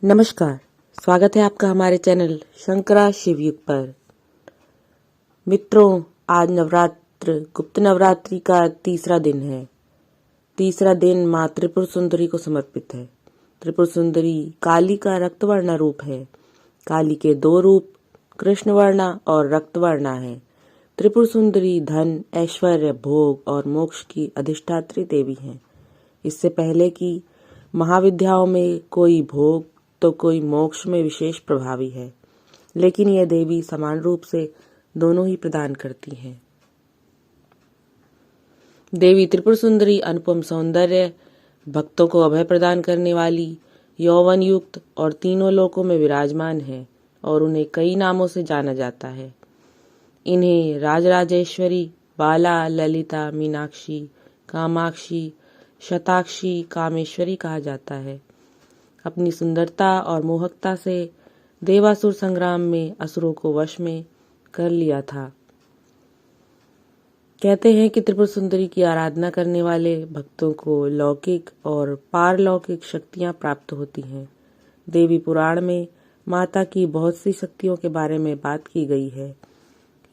नमस्कार। स्वागत है आपका हमारे चैनल शंकरा शिवयुग पर। मित्रों, आज गुप्त नवरात्रि का तीसरा दिन है। तीसरा दिन माँ त्रिपुर सुंदरी को समर्पित है। त्रिपुर सुंदरी काली का रक्तवर्णा रूप है। काली के दो रूप कृष्णवर्णा और रक्तवर्णा है। त्रिपुर सुंदरी धन, ऐश्वर्य, भोग और मोक्ष की अधिष्ठात्री देवी है। इससे पहले कि महाविद्याओं में कोई भोग तो कोई मोक्ष में विशेष प्रभावी है, लेकिन यह देवी समान रूप से दोनों ही प्रदान करती हैं। देवी त्रिपुर सुंदरी अनुपम सौंदर्य, भक्तों को अभय प्रदान करने वाली, यौवन युक्त और तीनों लोकों में विराजमान है और उन्हें कई नामों से जाना जाता है। इन्हें राजराजेश्वरी, बाला, ललिता, मीनाक्षी, कामाक्षी, शताक्षी, कामेश्वरी कहा जाता है। अपनी सुंदरता और मोहकता से देवासुर संग्राम में असुरों को वश में कर लिया था। कहते हैं कि त्रिपुर सुंदरी की आराधना करने वाले भक्तों को लौकिक और पारलौकिक शक्तियां प्राप्त होती हैं। देवी पुराण में माता की बहुत सी शक्तियों के बारे में बात की गई है।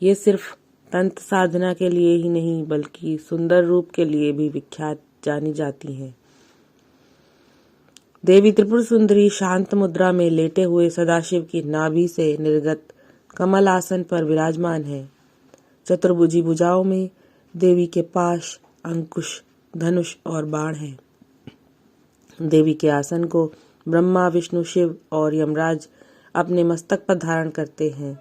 ये सिर्फ तंत्र साधना के लिए ही नहीं बल्कि सुंदर रूप के लिए भी विख्यात जानी जाती हैं। देवी त्रिपुर सुंदरी शांत मुद्रा में लेटे हुए सदाशिव की नाभि से निर्गत कमल आसन पर विराजमान है। चतुर्भुजी भुजाओं में देवी के पाश, अंकुश, धनुष और बाण हैं। देवी के आसन को ब्रह्मा, विष्णु, शिव और यमराज अपने मस्तक पर धारण करते हैं।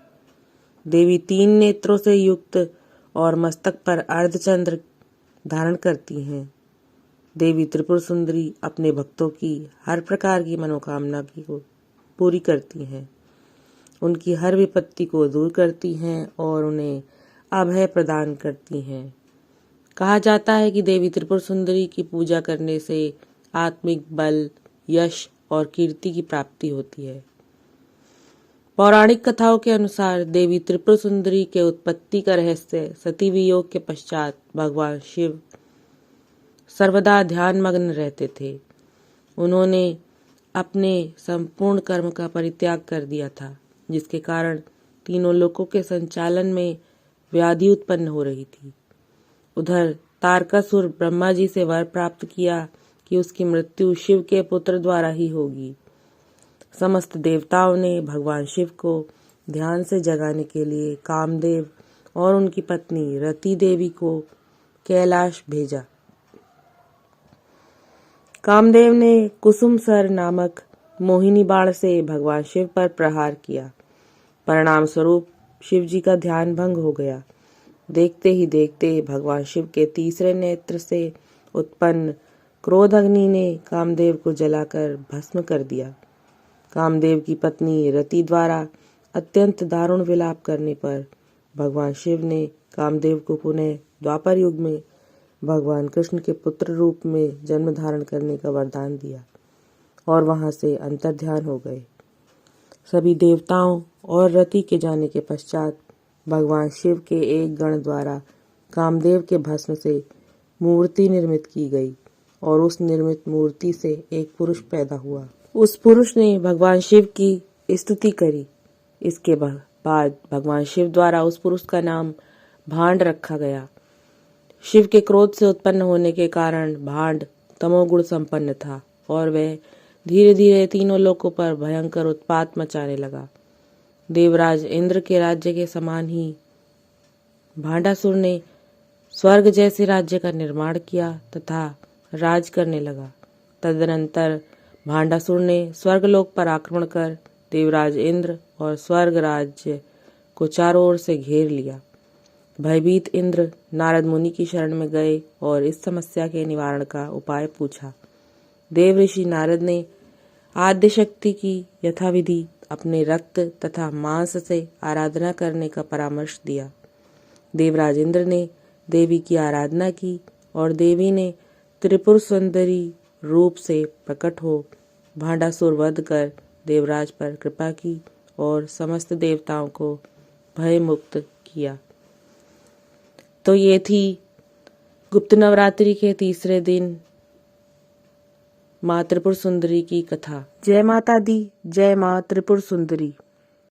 देवी 3 नेत्रों से युक्त और मस्तक पर अर्धचंद्र धारण करती हैं। देवी त्रिपुर सुंदरी अपने भक्तों की हर प्रकार की मनोकामना को पूरी करती हैं, उनकी हर विपत्ति को दूर करती हैं और उन्हें अभय प्रदान करती हैं। कहा जाता है कि देवी त्रिपुर सुंदरी की पूजा करने से आत्मिक बल, यश और कीर्ति की प्राप्ति होती है। पौराणिक कथाओं के अनुसार देवी त्रिपुर सुंदरी के उत्पत्ति का रहस्य सती वियोग के पश्चात भगवान शिव सर्वदा ध्यान मग्न रहते थे। उन्होंने अपने संपूर्ण कर्म का परित्याग कर दिया था, जिसके कारण तीनों लोकों के संचालन में व्याधि उत्पन्न हो रही थी। उधर तारकासुर ब्रह्मा जी से वर प्राप्त किया कि उसकी मृत्यु शिव के पुत्र द्वारा ही होगी। समस्त देवताओं ने भगवान शिव को ध्यान से जगाने के लिए कामदेव और उनकी पत्नी रति देवी को कैलाश भेजा। कामदेव ने कुसुम सर नामक मोहिनी बाण से भगवान शिव पर प्रहार किया। परिणाम स्वरूप शिव जी का ध्यान भंग हो गया। देखते ही देखते भगवान शिव के तीसरे नेत्र से उत्पन्न क्रोध अग्नि ने कामदेव को जलाकर भस्म कर दिया। कामदेव की पत्नी रति द्वारा अत्यंत दारुण विलाप करने पर भगवान शिव ने कामदेव को पुनः द्वापर युग में भगवान कृष्ण के पुत्र रूप में जन्म धारण करने का वरदान दिया और वहां से अंतर्ध्यान हो गए। सभी देवताओं और रति के जाने के पश्चात भगवान शिव के एक गण द्वारा कामदेव के भस्म से मूर्ति निर्मित की गई और उस निर्मित मूर्ति से एक पुरुष पैदा हुआ। उस पुरुष ने भगवान शिव की स्तुति करी। इसके बाद भगवान शिव द्वारा उस पुरुष का नाम भांड रखा गया। शिव के क्रोध से उत्पन्न होने के कारण भांड तमोगुण संपन्न था और वह धीरे धीरे तीनों लोकों पर भयंकर उत्पात मचाने लगा। देवराज इंद्र के राज्य के समान ही भांडासुर ने स्वर्ग जैसे राज्य का निर्माण किया तथा राज करने लगा। तदनंतर भांडासुर ने स्वर्गलोक पर आक्रमण कर देवराज इंद्र और स्वर्ग राज्य को चारों ओर से घेर लिया। भयभीत इंद्र नारद मुनि की शरण में गए और इस समस्या के निवारण का उपाय पूछा। देव ऋषि नारद ने आद्य शक्ति की यथाविधि अपने रक्त तथा मांस से आराधना करने का परामर्श दिया। देवराज इंद्र ने देवी की आराधना की और देवी ने त्रिपुर सुंदरी रूप से प्रकट हो भांडासुर वध कर देवराज पर कृपा की और समस्त देवताओं को भय मुक्त किया। तो ये थी गुप्त नवरात्रि के तीसरे दिन माँ त्रिपुर सुंदरी की कथा। जय माता दी, जय माँ त्रिपुर सुंदरी।